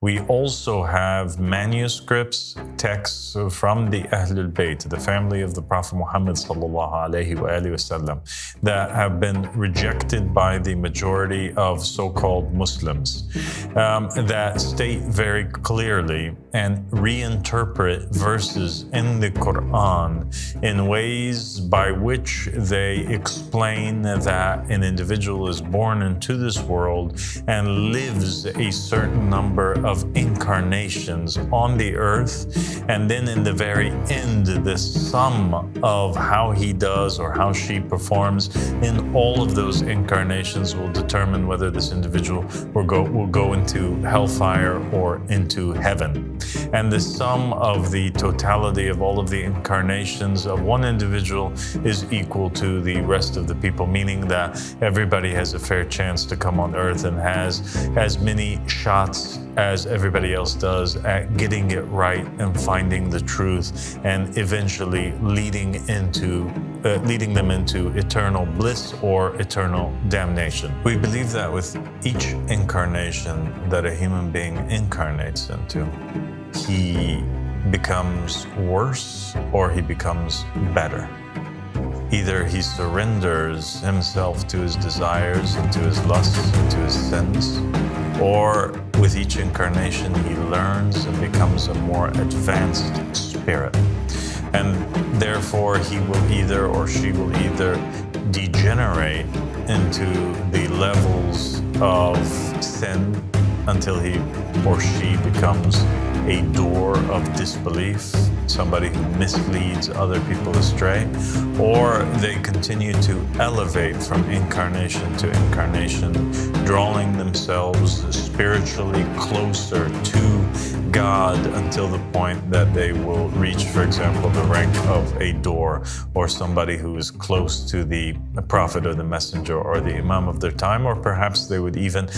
We also have manuscripts, texts from the Ahlul Bayt, the family of the Prophet Muhammad ﷺ, that have been rejected by the majority of so-called Muslims, that state very clearly and reinterpret verses in the Quran in ways by which they explain that an individual is born into this world and lives a certain number of incarnations on the earth, and then in the very end, the sum of how he does or how she performs in all of those incarnations will determine whether this individual will go into hellfire or into heaven. And the sum of the totality of all of the incarnations of one individual is equal to the rest of the people, meaning that everybody has a fair chance to come on earth and has as many shots as everybody else does at getting it right and finding the truth, and eventually leading them into eternal bliss or eternal damnation. We believe that with each incarnation that a human being incarnates into, he becomes worse or he becomes better. Either he surrenders himself to his desires and to his lusts and to his sins, or with each incarnation he learns and becomes a more advanced spirit. And therefore he will either, or she will either, degenerate into the levels of sin until he or she becomes a door of disbelief, somebody who misleads other people astray, or they continue to elevate from incarnation to incarnation, drawing themselves spiritually closer to God until the point that they will reach, for example, the rank of a door, or somebody who is close to the prophet or the messenger or the imam of their time, or perhaps they would even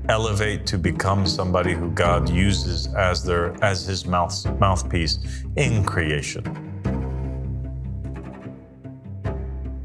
elevate to become somebody who God uses as his mouthpiece in creation.